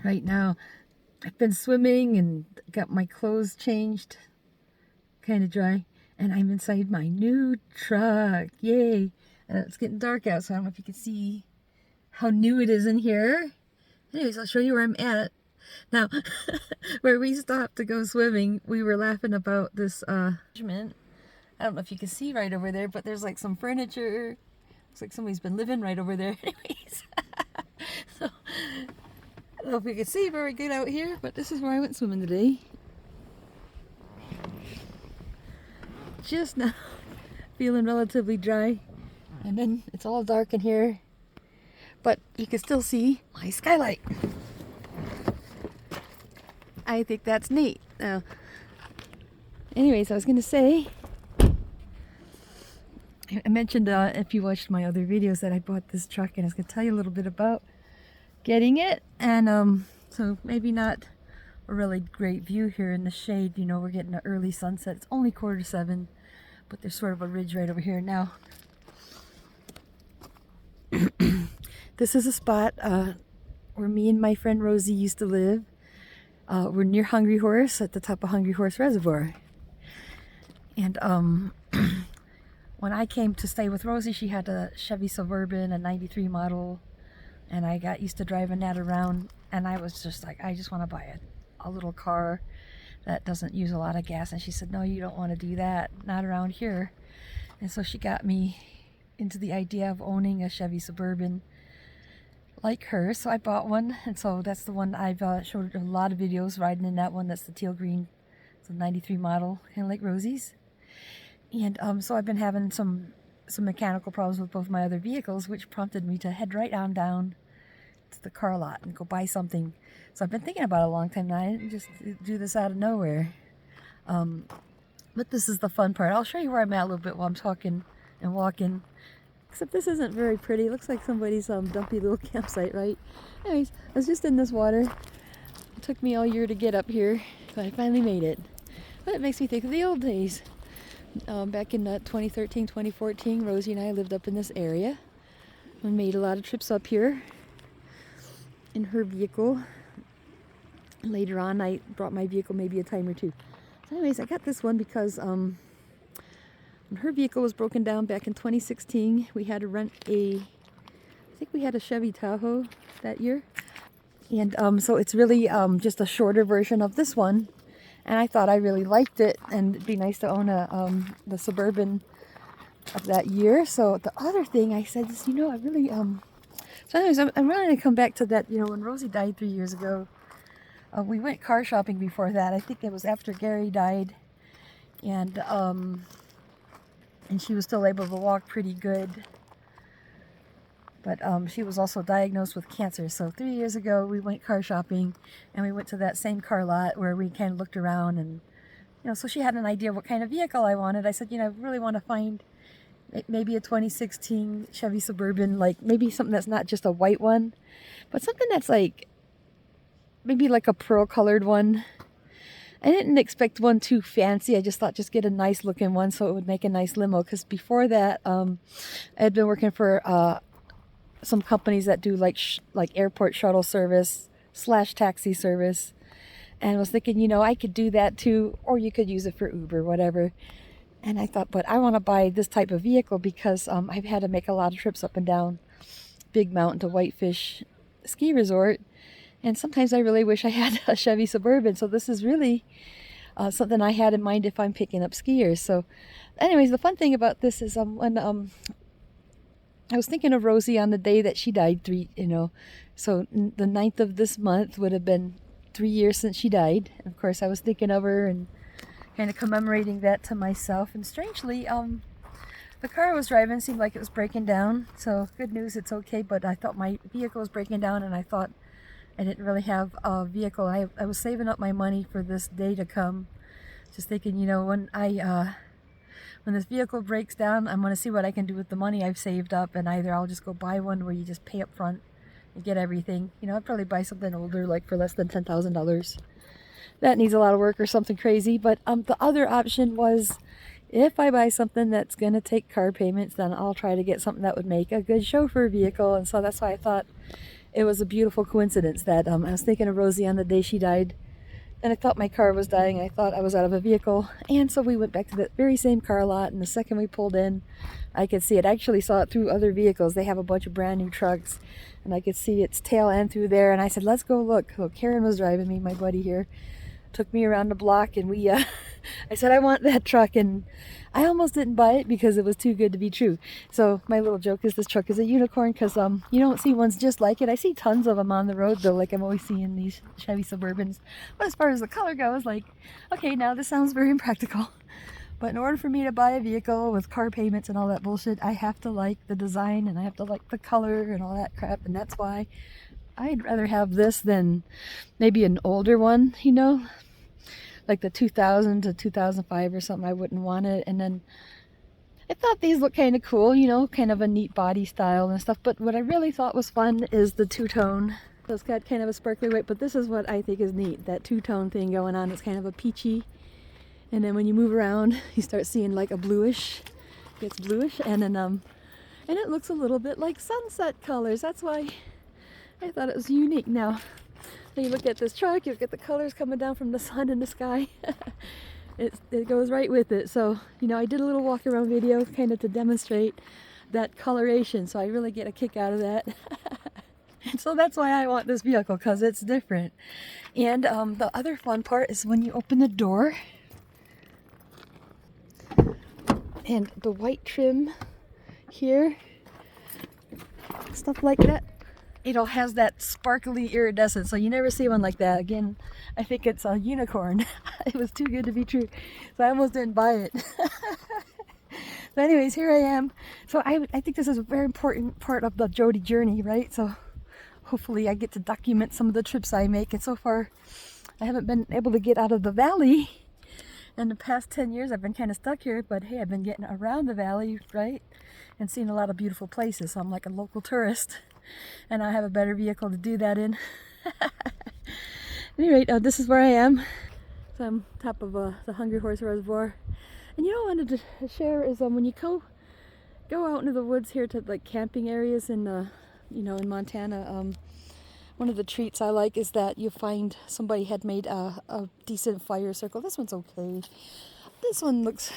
Right now, I've been swimming and got my clothes changed, kind of dry, and I'm inside my new truck. Yay! And it's getting dark out, so I don't know if you can see how new it is in here. Anyways, I'll show you where I'm at. Now, where we stopped to go swimming, we were laughing about this I don't know if you can see right over there, but there's like some furniture. Looks like somebody's been living right over there. Anyways, so I don't know if you can see very good out here, but this is where I went swimming today. Just now, feeling relatively dry, and then it's all dark in here, but you can still see my skylight. I think that's neat. Now, anyways, I was gonna say, I mentioned if you watched my other videos that I bought this truck, and I was gonna tell you a little bit about getting it. And so maybe not a really great view here in the shade. You know, we're getting an early sunset. It's only 6:45, but there's sort of a ridge right over here now. This is a spot where me and my friend Rosie used to live. We're near Hungry Horse, at the top of Hungry Horse Reservoir. And when I came to stay with Rosie, she had a Chevy Suburban, a 93 model, and I got used to driving that around, and I was just like, I just want to buy a little car that doesn't use a lot of gas. And she said, no, you don't want to do that, not around here. And so she got me into the idea of owning a Chevy Suburban like her, so I bought one. And so that's the one I've showed a lot of videos riding in. That one, that's the teal green. It's a 93 model, kind of like Rosie's. And so I've been having some mechanical problems with both my other vehicles, which prompted me to head right on down to the car lot and go buy something. So I've been thinking about it a long time now. I didn't just do this out of nowhere. But this is the fun part. I'll show you where I'm at a little bit while I'm talking and walking. Except this isn't very pretty. It looks like somebody's dumpy little campsite, right? Anyways, I was just in this water. It took me all year to get up here, but I finally made it. But it makes me think of the old days. Back in 2013, 2014, Rosie and I lived up in this area. We made a lot of trips up here in her vehicle. Later on, I brought my vehicle maybe a time or two. So anyways, I got this one because when her vehicle was broken down back in 2016, we had to rent I think we had a Chevy Tahoe that year. And so it's really just a shorter version of this one. And I thought I really liked it, and it'd be nice to own the Suburban of that year. So the other thing I said is, you know, I really so anyways, I'm really gonna come back to that. You know, when Rosie died 3 years ago, we went car shopping before that. I think it was after Gary died, and she was still able to walk pretty good. But she was also diagnosed with cancer. So 3 years ago, we went car shopping, and we went to that same car lot where we kind of looked around, and you know, so she had an idea of what kind of vehicle I wanted. I said, you know, I really want to find maybe a 2016 Chevy Suburban, like maybe something that's not just a white one, but something that's like maybe like a pearl colored one. I didn't expect one too fancy. I just thought just get a nice looking one so it would make a nice limo. Because before that, I had been working for some companies that do like airport shuttle service / taxi service, and I was thinking, you know, I could do that too, or you could use it for Uber, whatever. And I thought, but I want to buy this type of vehicle because I've had to make a lot of trips up and down Big Mountain to Whitefish Ski Resort, and sometimes I really wish I had a Chevy Suburban. So this is really something I had in mind if I'm picking up skiers. So anyways, the fun thing about this is when I was thinking of Rosie on the day that she died, so the 9th of this month would have been 3 years since she died. Of course, I was thinking of her and kind of commemorating that to myself. And strangely, the car I was driving seemed like it was breaking down. So good news, it's okay. But I thought my vehicle was breaking down, and I thought I didn't really have a vehicle. I was saving up my money for this day to come, just thinking, you know, when this vehicle breaks down, I'm going to see what I can do with the money I've saved up, and either I'll just go buy one where you just pay up front and get everything. You know, I'd probably buy something older, like for less than $10,000. That needs a lot of work or something crazy. But the other option was, if I buy something that's going to take car payments, then I'll try to get something that would make a good chauffeur vehicle. And so that's why I thought it was a beautiful coincidence that I was thinking of Rosie on the day she died, and I thought my car was dying. I thought I was out of a vehicle, and so we went back to that very same car lot, and the second we pulled in, I could see it. I actually saw it through other vehicles. They have a bunch of brand new trucks, and I could see its tail end through there, and I said, let's go look. So Karen was driving me, my buddy here, took me around the block, and we I said I want that truck, and I almost didn't buy it because it was too good to be true. So my little joke is this truck is a unicorn, because you don't see ones just like it. I see tons of them on the road though, like I'm always seeing these Chevy Suburbans, but as far as the color goes, like, okay, now this sounds very impractical, but in order for me to buy a vehicle with car payments and all that bullshit, I have to like the design, and I have to like the color and all that crap, and that's why I'd rather have this than maybe an older one, you know, like the 2000 to 2005 or something. I wouldn't want it. And then I thought these look kind of cool, you know, kind of a neat body style and stuff. But what I really thought was fun is the two-tone. So it's got kind of a sparkly white, but this is what I think is neat, that two-tone thing going on. It's kind of a peachy, and then when you move around, you start seeing like a bluish. It gets bluish, and then and it looks a little bit like sunset colors. That's why I thought it was unique. Now, when you look at this truck, you look at the colors coming down from the sun and the sky. It goes right with it. So, you know, I did a little walk around video kind of to demonstrate that coloration. So I really get a kick out of that. So that's why I want this vehicle, because it's different. And the other fun part is when you open the door, and the white trim here, stuff like that. It all has that sparkly iridescent, so you never see one like that. Again, I think it's a unicorn. It was too good to be true, so I almost didn't buy it. But anyways, here I am. So I think this is a very important part of the Jody journey, right? So hopefully I get to document some of the trips I make. And so far, I haven't been able to get out of the valley. In the past 10 years, I've been kind of stuck here, but hey, I've been getting around the valley, right? And seeing a lot of beautiful places. So I'm like a local tourist, and I have a better vehicle to do that in. At any rate, this is where I am. So I'm top of the Hungry Horse Reservoir. And you know what I wanted to share is when you go out into the woods here to like camping areas in you know, in Montana, one of the treats I like is that you find somebody had made a decent fire circle. This one's okay. This one looks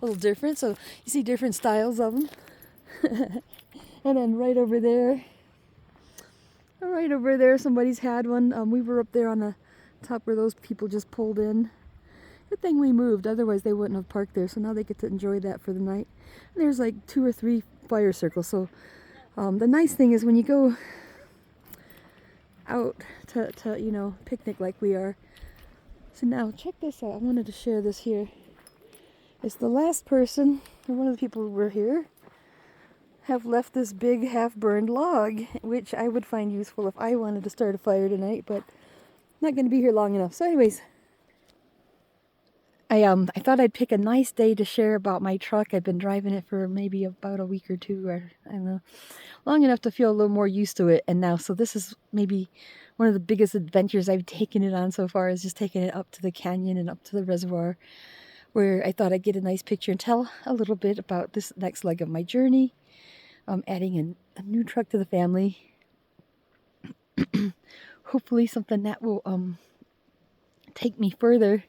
a little different, so you see different styles of them. And then right over there, somebody's had one. We were up there on the top where those people just pulled in. Good thing we moved, otherwise they wouldn't have parked there. So now they get to enjoy that for the night. And there's like 2 or 3 fire circles. So the nice thing is when you go out to you know, picnic like we are. So now check this out. I wanted to share this here. It's the last person, or one of the people who were here, have left this big half-burned log, which I would find useful if I wanted to start a fire tonight, but not going to be here long enough. So anyways, I thought I'd pick a nice day to share about my truck. I've been driving it for maybe about a week or 2, or I don't know, long enough to feel a little more used to it. And now, so this is maybe one of the biggest adventures I've taken it on so far, is just taking it up to the canyon and up to the reservoir, where I thought I'd get a nice picture and tell a little bit about this next leg of my journey. Adding a new truck to the family. Hopefully something that will take me further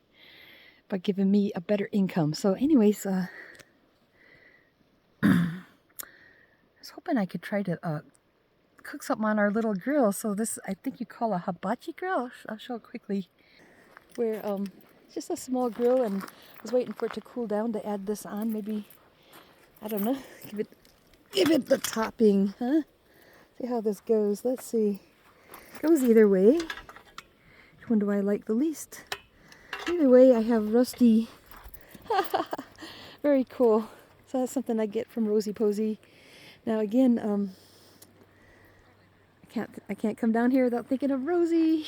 by giving me a better income. So anyways, I was hoping I could try to cook something on our little grill. So this, I think you call a hibachi grill. I'll show it quickly. Where it's just a small grill, and I was waiting for it to cool down to add this on. Maybe, I don't know, give it the topping, huh? See how this goes. Let's see. Goes either way. Which one do I like the least? Either way, I have Rusty. Very cool. So that's something I get from Rosie Posey. Now again, I can't come down here without thinking of Rosie.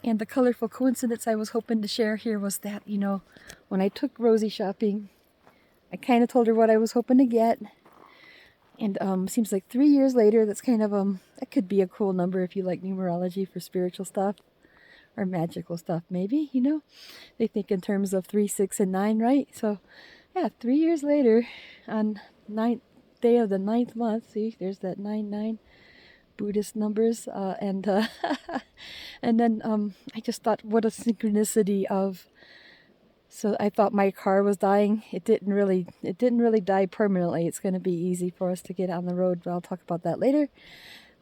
And the colorful coincidence I was hoping to share here was that, you know, when I took Rosie shopping, I kind of told her what I was hoping to get. And seems like 3 years later, that's kind of that could be a cool number if you like numerology for spiritual stuff. Or magical stuff, maybe, you know. They think in terms of 3, 6, and 9, right? So, yeah, 3 years later, on 9th day of the 9th month, see, there's that 9/9. Buddhist numbers, and and then I just thought, what a synchronicity of. So I thought my car was dying. It didn't really die permanently. It's going to be easy for us to get on the road, but I'll talk about that later.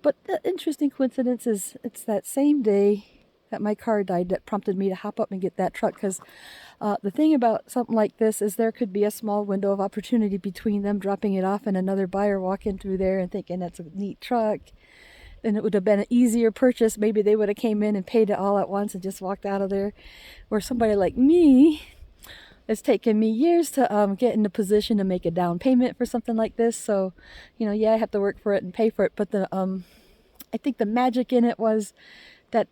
But the interesting coincidence is it's that same day that my car died that prompted me to hop up and get that truck, because the thing about something like this is there could be a small window of opportunity between them dropping it off and another buyer walking through there and thinking that's a neat truck. And it would have been an easier purchase. Maybe they would have came in and paid it all at once and just walked out of there. Or somebody like me, it's taken me years to get in a position to make a down payment for something like this. So, yeah, I have to work for it and pay for it. But I think the magic in it was that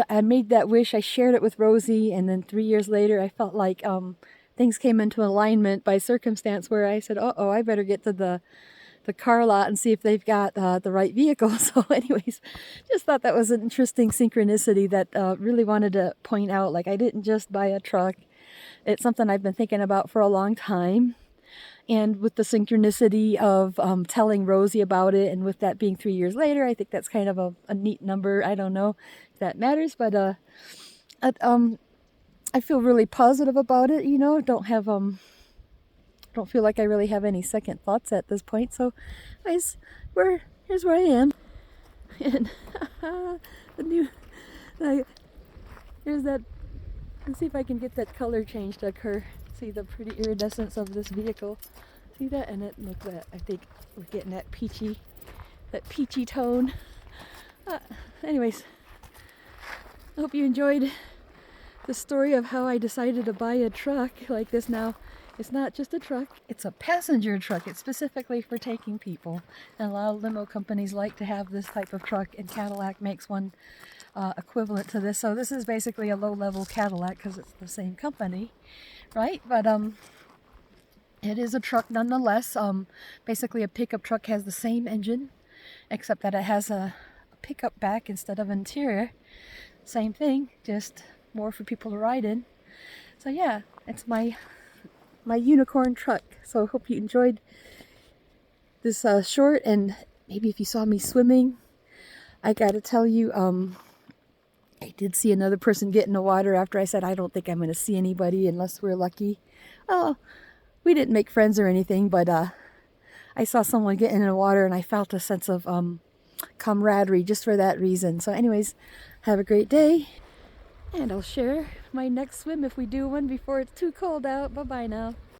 I made that wish. I shared it with Rosie, and then 3 years later, I felt like things came into alignment by circumstance where I said, "Oh, I better get to the car lot and see if they've got the right vehicle." So anyways, just thought that was an interesting synchronicity that really wanted to point out, like, I didn't just buy a truck. It's something I've been thinking about for a long time. And with the synchronicity of telling Rosie about it, and with that being 3 years later, I think that's kind of a neat number. I don't know if that matters, but I feel really positive about it. Don't feel like I really have any second thoughts at this point. So, guys, here's where I am, and here's that. Let's see if I can get that color change to occur. See the pretty iridescence of this vehicle. See that? And look at that. I think we're getting that peachy tone. Anyways, I hope you enjoyed the story of how I decided to buy a truck like this. Now, it's not just a truck, it's a passenger truck. It's specifically for taking people. And a lot of limo companies like to have this type of truck, and Cadillac makes one equivalent to this. So this is basically a low-level Cadillac because it's the same company, right? But it is a truck nonetheless. Basically a pickup truck has the same engine, except that it has a pickup back instead of interior. Same thing, just more for people to ride in. So yeah, it's my unicorn truck. So I hope you enjoyed this short, and maybe if you saw me swimming, I gotta tell you, I did see another person get in the water after I said I don't think I'm going to see anybody unless we're lucky. Oh, we didn't make friends or anything, but I saw someone get in the water, and I felt a sense of camaraderie just for that reason. So anyways, have a great day, and I'll share my next swim if we do one before it's too cold out. Bye-bye now.